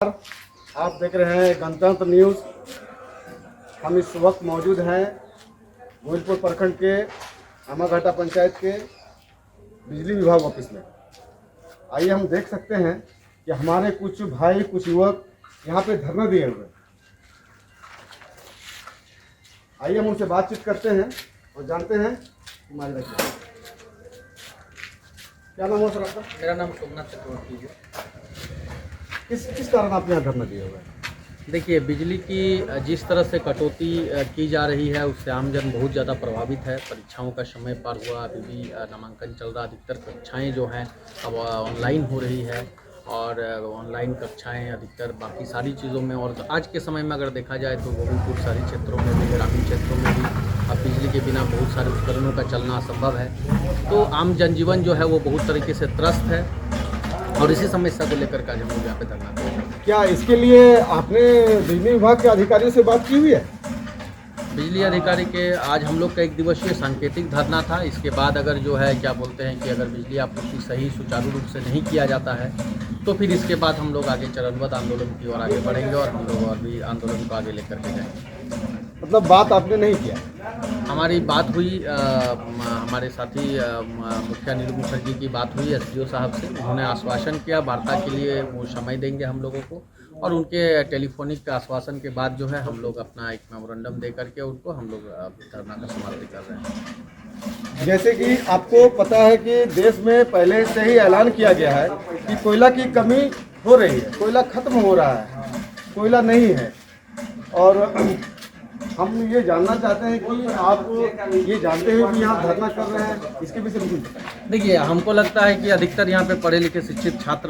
आप देख रहे हैं गणतंत्र न्यूज़। हम इस वक्त मौजूद हैं गोविंदपुर प्रखंड के आमाघाटा पंचायत के बिजली विभाग ऑफिस में। आइए हम देख सकते हैं कि हमारे कुछ भाई कुछ युवक यहाँ पे धरना दिए हुए हैं। आइए हम उनसे बातचीत करते हैं और जानते हैं माजरा क्या नाम है सर आपका? मेरा नाम सोमनाथ चक्रवर्ती है। किस कारण आप यहाँ धरना दिए हुए हैं? देखिए, बिजली की जिस तरह से कटौती की जा रही है उससे आमजन बहुत ज़्यादा प्रभावित है। परीक्षाओं का समय पार हुआ, अभी भी नामांकन चल रहा। अधिकतर कक्षाएं जो हैं अब ऑनलाइन हो रही है और ऑनलाइन कक्षाएं अधिकतर बाकी सारी चीज़ों में। और आज के समय में अगर देखा जाए तो गोविंदपुर शहरी क्षेत्रों में भी, ग्रामीण क्षेत्रों में भी अब बिजली के बिना बहुत सारे उपकरणों का चलना असंभव है। तो आम जनजीवन जो है वो बहुत तरीके से त्रस्त है और इसी समस्या को लेकर के आज हम लोग यहाँ पे धरना दे रहे हैं। क्या इसके लिए आपने बिजली विभाग के अधिकारियों से बात की हुई है? बिजली अधिकारी के आज हम लोग का 1 दिवसीय सांकेतिक धरना था। इसके बाद अगर जो है क्या बोलते हैं कि अगर बिजली आपूर्ति सही सुचारू रूप से नहीं किया जाता है तो फिर इसके बाद हम लोग आगे चरणबद्ध आंदोलन की ओर आगे बढ़ेंगे और हम लोग और भी आंदोलन को आगे लेकर के जाएंगे। मतलब बात आपने नहीं किया? हमारी बात हुई, हमारे साथी मुखिया नीलू मुखर्जी की बात हुई एसडीओ साहब से। उन्होंने आश्वासन किया वार्ता के लिए वो समय देंगे हम लोगों को, और उनके टेलीफोनिक आश्वासन के बाद जो है हम लोग अपना एक मेमोरेंडम दे करके उनको हम लोग धरना का समाप्ति कर रहे हैं। जैसे कि आपको पता है कि देश में पहले से ही ऐलान किया गया है कि कोयला की कमी हो रही है, कोयला खत्म हो रहा है, कोयला नहीं है। और हम ये जानना चाहते हैं कि आप ये जानते हुए भी यहाँ धरना कर रहे हैं, इसके विषय में कुछ बताएं। देखिए, हमको लगता है कि अधिकतर यहाँ पे पढ़े लिखे शिक्षित छात्र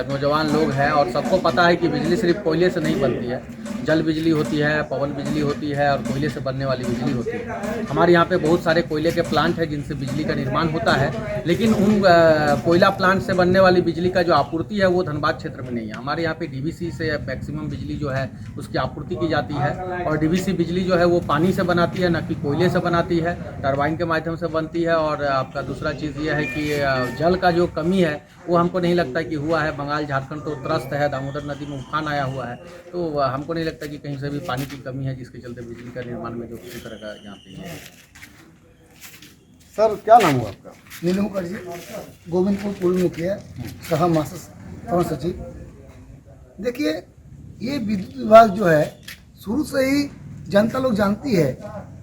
नौजवान लोग हैं और सबको पता है कि बिजली सिर्फ कोयले से नहीं बनती है। जल बिजली होती है, पवन बिजली होती है और कोयले से बनने वाली बिजली होती है। हमारे यहाँ पे बहुत सारे कोयले के प्लांट हैं जिनसे बिजली का निर्माण होता है, लेकिन उन कोयला प्लांट से बनने वाली बिजली का जो आपूर्ति है वो धनबाद क्षेत्र में नहीं है। हमारे यहाँ पे डीवीसी से मैक्सिमम बिजली जो है उसकी आपूर्ति की जाती है और डीवीसी बिजली जो है वो पानी से बनाती है, न कि कोयले से बनाती है, टरबाइन के माध्यम से बनती है। और आपका दूसरा चीज़ ये है कि जल का जो कमी है वो हमको नहीं लगता कि हुआ है। बंगाल झारखंड तो त्रस्त है, दामोदर नदी में उफान आया हुआ है, तो हमको नहीं लगता कि कहीं से भी पानी की कमी है जिसके चलते बिजली का निर्माण में जो किसी तरह का यहाँ पे है। सर क्या नाम हुआ आपका? नीलू मुखर्जी, गोविंदपुर पूर्व मुखिया, सह महासचिव सचिव। देखिए, ये विद्युत विभाग जो है शुरू से ही जनता लोग जानती है।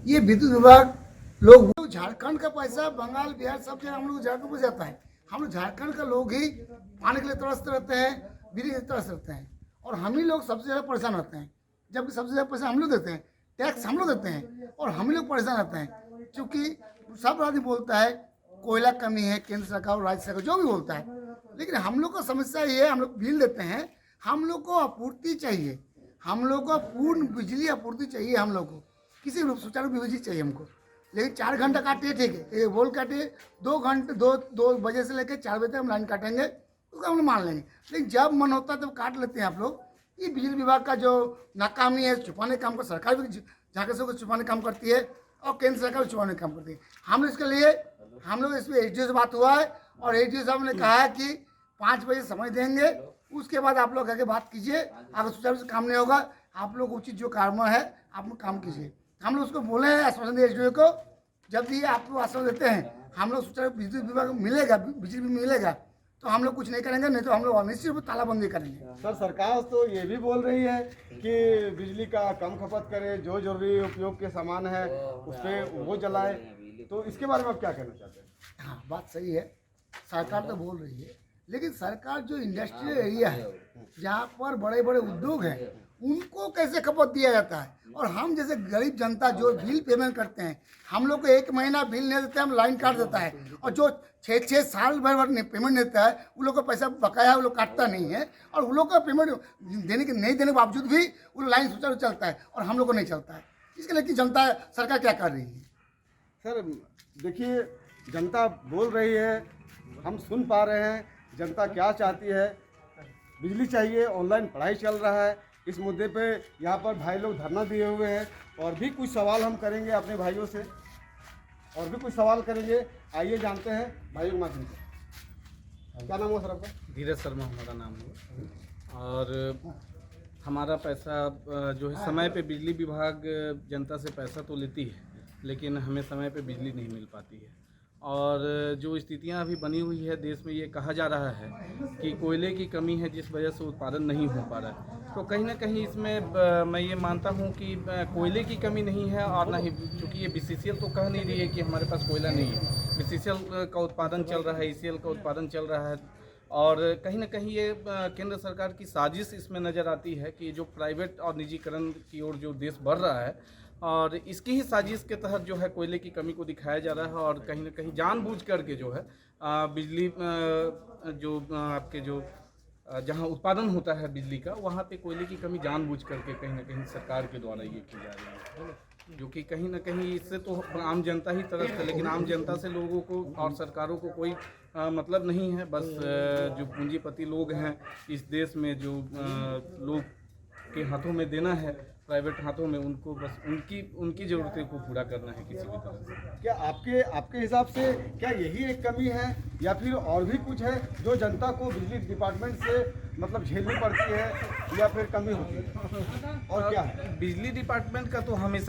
ये विद्युत विभाग लोग झारखंड का पैसा बंगाल बिहार सब जगह हम लोग झारखंड में जाता है। हम लोग झारखंड का लोग ही पानी के लिए तरसते रहते हैं, बिजली के लिए तरसते रहते हैं और हम ही लोग सबसे ज़्यादा परेशान रहते हैं। जबकि सबसे ज़्यादा पैसा हम लोग देते हैं, टैक्स हम लोग देते हैं और हम ही लोग परेशान रहते हैं। क्योंकि सब आदमी बोलता है कोयला कमी है, केंद्र सरकार और राज्य सरकार जो भी बोलता है, लेकिन हम लोग का समस्या ये है, हम लोग बिल देते हैं, हम लोग को आपूर्ति चाहिए, हम लोग को पूर्ण बिजली आपूर्ति चाहिए। हम लोग को किसी भी सुचारू बिजली चाहिए हमको। लेकिन 4 घंटा काटिए ठीक है, एक बोल काटिए, 2 घंटे 2 बजे से लेकर 4 बजे तक हम लाइन काटेंगे, उसका हम लोग मान लेंगे। लेकिन जब मन होता है तब काट लेते हैं आप लोग। ये बिजली विभाग का जो नाकामी है, छुपाने का काम कर, सरकार भी झांके से छुपाने काम करती है और केंद्र सरकार भी छुपाने का काम करती है। हम लोग इसके लिए हम लोग इसमें एसडीओ से बात हुआ है और एसडीओ साहब ने कहा है कि 5 बजे समय देंगे, उसके बाद आप लोग आगे बात कीजिए। अगर सुचारू से काम नहीं होगा, आप लोग उचित जो काम है आप लोग काम कीजिए। हम लोग उसको बोले हैं, आश्वासन दिए एसडीओ को। जब भी आप लोग आश्वासन देते हैं हम लोग सुचारू बिजली विभाग मिलेगा, बिजली भी मिलेगा तो हम लोग कुछ नहीं करेंगे, नहीं तो हम लोग निश्चित रूप से तालाबंदी करेंगे। सर सरकार तो ये भी बोल रही है कि बिजली का कम खपत करे, जो जरूरी उपयोग के सामान है उस पर वो जलाए, तो इसके बारे में आप क्या कहना चाहते हैं? हाँ, बात सही है, सरकार तो बोल रही है, लेकिन सरकार जो इंडस्ट्रियल एरिया है जहाँ पर बड़े बड़े उद्योग हैं उनको कैसे खपत दिया जाता है। और हम जैसे गरीब जनता जो बिल पेमेंट करते हैं, हम लोग को 1 महीना बिल नहीं देते, हम लाइन काट देता है। और जो 6 साल भर पेमेंट देता है उन लोग का पैसा बकाया वो लोग काटता नहीं है और उन लोग का पेमेंट देने के नहीं देने के बावजूद भी वो लाइन सुचारू चलता है और हम लोग को नहीं चलता है। इसके लिए कि जनता सरकार क्या कर रही है? सर देखिए, जनता बोल रही है, हम सुन पा रहे हैं जनता क्या चाहती है। बिजली चाहिए, ऑनलाइन पढ़ाई चल रहा है, इस मुद्दे पे यहाँ पर भाई लोग धरना दिए हुए हैं। और भी कुछ सवाल हम करेंगे अपने भाइयों से, और भी कुछ सवाल करेंगे। आइए जानते हैं भाइयों के माध्यम से। क्या नाम हुआ सर आपका? धीरज शर्मा हमारा नाम है। और हमारा पैसा जो है समय पे बिजली विभाग जनता से पैसा तो लेती है, लेकिन हमें समय पे बिजली नहीं मिल पाती है। और जो स्थितियां अभी बनी हुई है देश में, ये कहा जा रहा है कि कोयले की कमी है जिस वजह से उत्पादन नहीं हो पा रहा है। तो कहीं ना कहीं इसमें मैं ये मानता हूँ कि कोयले की कमी नहीं है, और ना ही चूँकि ये BCCL तो कह नहीं रही है कि हमारे पास कोयला नहीं है। BCCL का उत्पादन चल रहा है, ECL का उत्पादन चल रहा है, और कहीं ना कहीं ये केंद्र सरकार की साजिश इसमें नज़र आती है कि जो प्राइवेट और निजीकरण की ओर जो देश बढ़ रहा है, और इसकी ही साजिश के तहत जो है कोयले की कमी को दिखाया जा रहा है। और कहीं ना कहीं जानबूझ करके जो है बिजली जो आपके जो जहां उत्पादन होता है बिजली का, वहां पे कोयले की कमी जानबूझ करके कहीं ना कहीं सरकार के द्वारा ये की जा रही है, जो कि कहीं ना कहीं इससे तो आम जनता ही तरफ है, लेकिन आम जनता से लोगों को और सरकारों को कोई मतलब नहीं है। बस जो पूंजीपति लोग हैं इस देश में, जो लोग के हाथों में देना है, प्राइवेट हाथों में, उनको बस उनकी ज़रूरतें को पूरा करना है किसी भी तरह से। क्या आपके हिसाब से क्या यही एक कमी है, या फिर और भी कुछ है जो जनता को बिजली डिपार्टमेंट से मतलब झेलनी पड़ती है, या फिर कमी होती है, और क्या है? बिजली डिपार्टमेंट का तो हमेशा